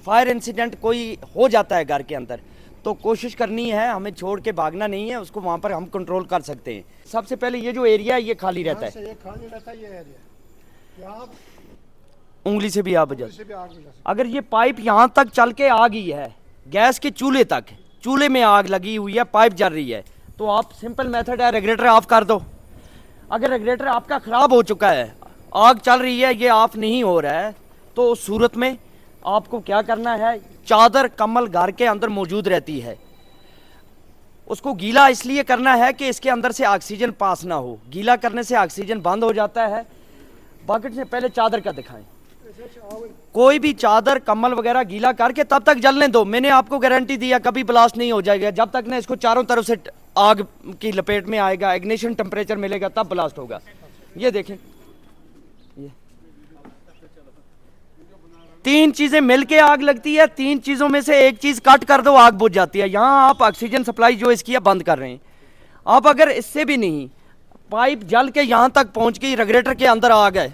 Fire incident कोई हो जाता है घर के अंदर, तो कोशिश करनी है, हमें छोड़ के भागना नहीं है, उसको वहाँ पर हम कंट्रोल कर सकते हैं। सबसे पहले ये जो एरिया है ये खाली रहता है, ये खाली रहता है, ये एरिया यहाँ उंगली से भी आप बजा, से भी आग लगा सकते अगर ये पाइप यहाँ तक चल के आ गई है, गैस के चूल्हे तक, चूल्हे में आग लगी हुई है, पाइप जल रही है, तो आप सिंपल मेथड है रेगुलेटर ऑफ कर दो। अगर रेगुलेटर आपका ख़राब हो चुका है, आग चल रही है, ये ऑफ नहीं हो रहा है, तो उस सूरत में आपको क्या करना है, चादर कम्बल घर के अंदर मौजूद रहती है, उसको गीला इसलिए करना है कि इसके अंदर से ऑक्सीजन पास ना हो, गीला करने से ऑक्सीजन बंद हो जाता है। बकेट से पहले चादर का दिखाएं, कोई भी चादर कम्बल वगैरह गीला करके तब तक जलने दो। मैंने आपको गारंटी दिया कभी ब्लास्ट नहीं हो जाएगा, जब तक ना इसको चारों तरफ से आग की लपेट में आएगा, इग्निशन टेम्परेचर मिलेगा, तब ब्लास्ट होगा। ये देखें, ये 3 चीजें मिलके आग लगती है, 3 चीजों में से एक चीज कट कर दो, आग बुझ जाती है। यहां आप ऑक्सीजन सप्लाई जो इसकी है बंद कर रहे हैं। आप अगर इससे भी नहीं, पाइप जल के यहां तक पहुंच गई, रेगुलेटर के अंदर आ गए,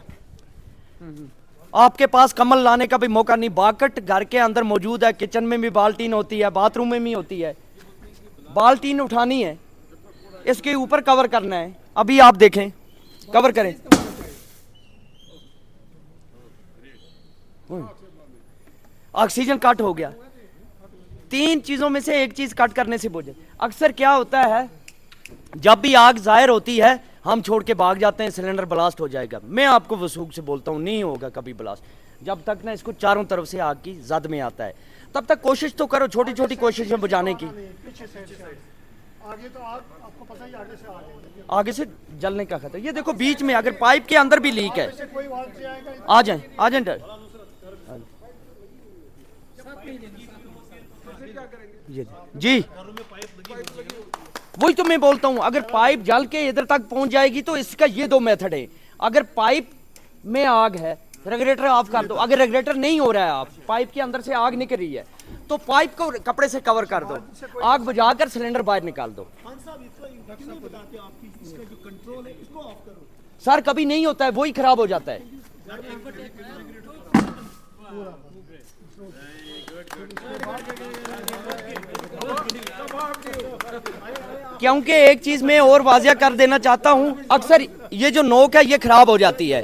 आपके पास कमल लाने का भी मौका नहीं। बाकट घर के अंदर मौजूद है, किचन में भी बाल्टीन होती है, बाथरूम में भी होती है, बाल्टीन उठानी है, इसके ऊपर कवर करना है। अभी आप देखें, कवर करें, ऑक्सीजन कट हो गया। 3 चीजों में से एक चीज कट करने से बुझे। अक्सर क्या होता है, जब भी आग जाहिर होती है हम छोड़ के भाग जाते हैं, सिलेंडर ब्लास्ट हो जाएगा। मैं आपको वसूख से बोलता हूँ, नहीं होगा कभी ब्लास्ट, जब तक ना इसको चारों तरफ से आग की जद में आता है, तब तक कोशिश तो करो, छोटी छोटी कोशिशें बुझाने की। पीछे से आगे तो आग आपको पता ही, आगे से आगे से जलने का खतरा। ये देखो बीच में अगर पाइप के अंदर भी लीक है, कोई आग से आएगा। आ जाए, आ जाए जी, वही तो मैं बोलता हूं, अगर पाइप जल के इधर तक पहुंच जाएगी तो इसका ये 2 मेथड है। अगर पाइप में आग है, रेगुलेटर ऑफ कर दो। अगर रेगुलेटर नहीं हो रहा है, आप पाइप के अंदर से आग निकल रही है, तो पाइप को कपड़े से कवर कर दो, आग बुझाकर सिलेंडर बाहर निकाल दो। सर कभी नहीं होता है, वही खराब हो जाता है। क्योंकि एक चीज मैं और वाजिया कर देना चाहता हूं, अक्सर ये जो नोक है ये खराब हो जाती है,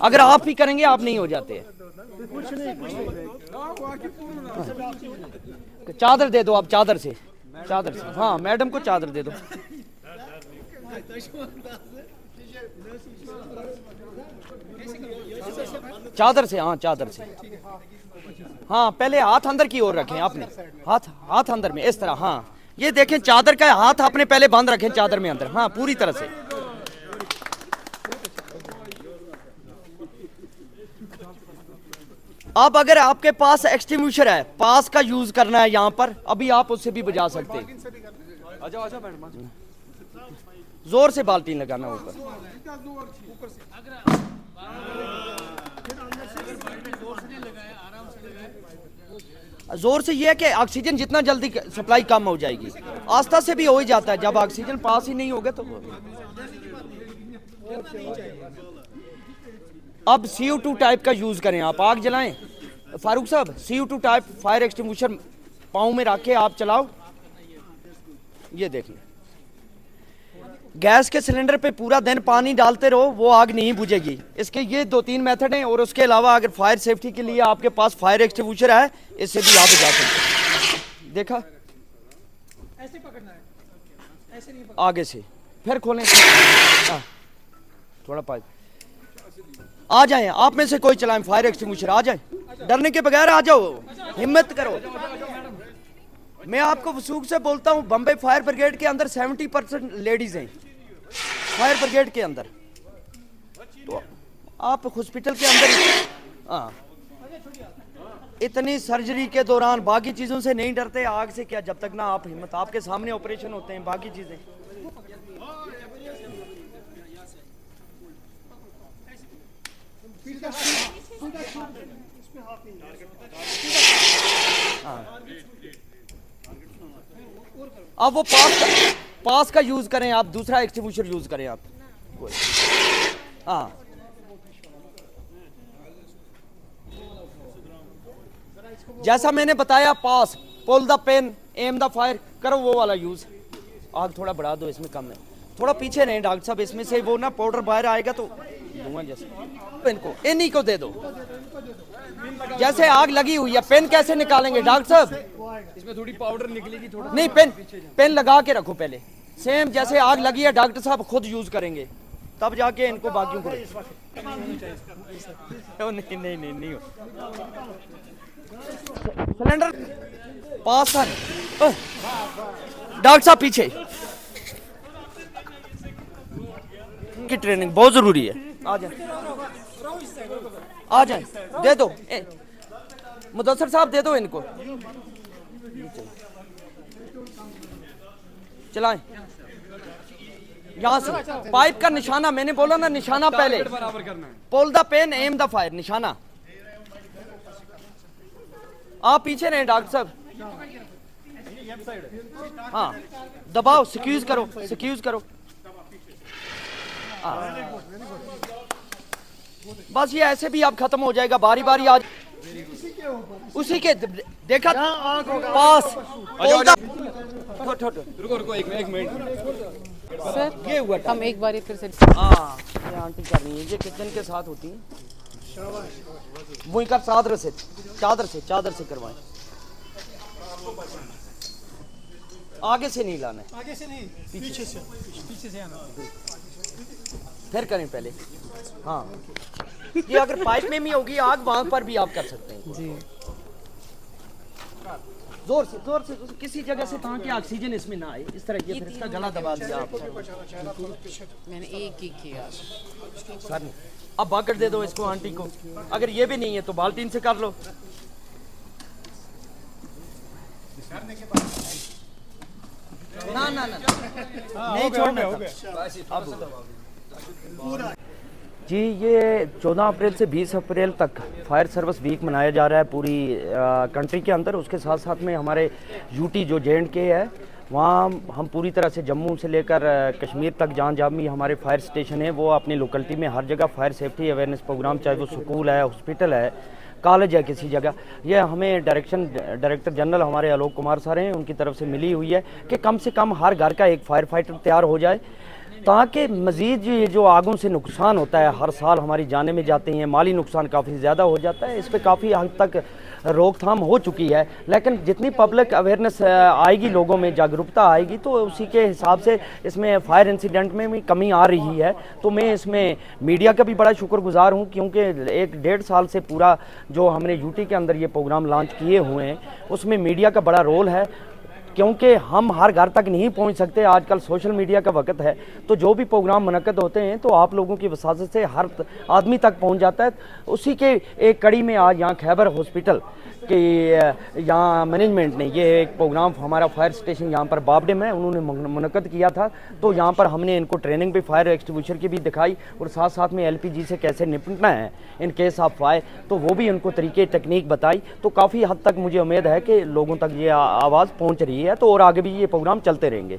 अगर आप ही करेंगे आप नहीं हो जाते। चादर दे दो आप, चादर से, चादर से, हाँ मैडम को चादर दे दो। चादर से, हाँ चादर से, हाँ पहले हाथ अंदर की ओर रखें आपने, हाथ अंदर में इस तरह, हाँ ये देखें, चादर का हाथ आपने पहले बंद रखें चादर में अंदर, हाँ पूरी तरह से। अब अगर आपके पास एक्सटिंग्विशर है, पास का यूज करना है यहाँ पर, अभी आप उससे भी बुझा सकते हैं। जोर से बाल्टीन लगाना ऊपर, जोर से ये है कि ऑक्सीजन जितना जल्दी सप्लाई कम हो जाएगी, आस्था से भी हो ही जाता है, जब ऑक्सीजन पास ही नहीं होगा तो। अब CO2 टाइप का यूज करें, आप आग जलाएं फारूक साहब, CO2 टाइप फायर एक्सटिंग्विशर पाँव में रख के आप चलाओ। ये देख लें, गैस के सिलेंडर पे पूरा दिन पानी डालते रहो, वो आग नहीं बुझेगी। इसके ये 2-3 मेथड हैं, और उसके अलावा अगर फायर सेफ्टी के लिए आपके पास फायर एक्सटिंग्विशर है, इससे भी आप बुझा सकते हैं। देखा, ऐसे पकड़ना है, ऐसे नहीं पकड़ना, आगे से फिर खोलें, थोड़ा पाइप, आ जाए आप में से कोई चलाएं फायर एक्सटिंग्विशर, आ जाए, डरने के बगैर आ जाओ, हिम्मत करो। मैं आपको वसूख से बोलता हूं, बम्बई फायर ब्रिगेड के अंदर 70% लेडीज हैं फायर ब्रिगेड के अंदर, तो आप हॉस्पिटल के अंदर इतनी सर्जरी के दौरान बाकी चीजों से नहीं डरते, आग से क्या, जब तक ना आप हिम्मत, आपके सामने ऑपरेशन होते हैं, बाकी चीजें। अब वो पास का यूज करें आप, दूसरा एक्सटिंग्विशर यूज करें आप, हाँ जैसा मैंने बताया, pass, pull the pin, aim the fire, करो वो वाला यूज। आग थोड़ा बढ़ा दो, इसमें कम है, थोड़ा पीछे नहीं डॉक्टर साहब, इसमें से वो ना पाउडर बाहर आएगा तो धुआं जैसे। इनको इन्हीं को दे दो, जैसे आग लगी हुई है। पेन कैसे निकालेंगे डॉक्टर साहब? इसमें थोड़ी पाउडर निकलेगी, थोड़ा नहीं, पेन लगा के रखो पहले, सेम जैसे आग लगी है डॉक्टर साहब खुद यूज करेंगे, तब जाके इनको बाकियों को नहीं नहीं नहीं नहीं सिलेंडर पास सर। डॉक्टर साहब पीछे की ट्रेनिंग बहुत जरूरी है। आ जाए, आ जाए, दे दो मुदस्सर साहब, दे दो इनको, चलाएं यहां से। पाइप का निशाना, मैंने बोला ना निशाना पहले, बराबर करना है। Pull the pin, aim the fire, निशाना। आप पीछे रहे डॉक्टर साहब, हाँ दबाओ, सिक्यूज करो, सिक्यूज करो। बस ये ऐसे भी अब खत्म हो जाएगा, बारी बारी आज उसी के देखा पास। रुको रुको, एक मिनट सर ये हुआ था। हम एक बार फिर से हाँ, ये आंटी कर रही है, ये किचन के साथ होती है। वही का चादर से करवाएं, आगे से नहीं लाना है, आगे से नहीं, पीछे से आना। फिर करें पहले। हाँ, ये अगर पाइप में भी होगी आग, वहां पर भी आप कर सकते हैं जी। जोर से किसी जगह से, ताकि ऑक्सीजन इसमें ना आए। इस तरह किया, फिर इसका गला दबा दिया आप। मैंने एक ही किया। सर अब बकेट दे दो इसको आंटी को, अगर ये भी नहीं है तो बाल्टीन से कर लो। ना ना ना नहीं छोड़ना था। जी, ये 14 अप्रैल से 20 अप्रैल तक फायर सर्विस वीक मनाया जा रहा है पूरी कंट्री के अंदर। उसके साथ साथ में हमारे यूटी जो JNK है, वहाँ हम पूरी तरह से जम्मू से लेकर कश्मीर तक जहाँ जहाँ भी हमारे फायर स्टेशन है, वो अपनी लोकेलिटी में हर जगह फायर सेफ्टी अवेयरनेस प्रोग्राम, चाहे वो स्कूल है, हॉस्पिटल है, कॉलेज है, किसी जगह, ये हमें डायरेक्टर जनरल हमारे आलोक कुमार सर हैं, उनकी तरफ से मिली हुई है कि कम से कम हर घर का एक फायर फाइटर तैयार हो जाए, ताकि मज़ीद ये जो आगों से नुकसान होता है, हर साल हमारी जानें में जाती हैं, माली नुकसान काफ़ी ज़्यादा हो जाता है। इस पर काफ़ी हद तक रोकथाम हो चुकी है, लेकिन जितनी पब्लिक अवेयरनेस आएगी, लोगों में जागरूकता आएगी, तो उसी के हिसाब से इसमें फायर इंसिडेंट में भी कमी आ रही है। तो मैं इसमें मीडिया का भी बड़ा शुक्रगुजार हूँ, क्योंकि 1-1.5 साल से पूरा जो हमने यूटी के अंदर ये प्रोग्राम लॉन्च किए हुए हैं, उसमें मीडिया का बड़ा रोल है, क्योंकि हम हर घर तक नहीं पहुंच सकते। आजकल सोशल मीडिया का वक्त है, तो जो भी प्रोग्राम मुनक्कद होते हैं तो आप लोगों की वसात से हर आदमी तक पहुंच जाता है। उसी के एक कड़ी में आज यहाँ खैबर हॉस्पिटल के यहाँ मैनेजमेंट ने ये एक प्रोग्राम, हमारा फायर स्टेशन यहाँ पर बाबडे में उन्होंने मुनक्कद किया था, तो यहाँ पर हमने इनको ट्रेनिंग भी फायर एक्सटिंग्विशर की भी दिखाई, और साथ साथ में LPG से कैसे निपटना है इन केस ऑफ फायर, तो वो भी उनको तरीके टेक्निक बताई। तो काफ़ी हद तक मुझे उम्मीद है कि लोगों तक ये आवाज़ पहुँच रही है, तो और आगे भी ये प्रोग्राम चलते रहेंगे।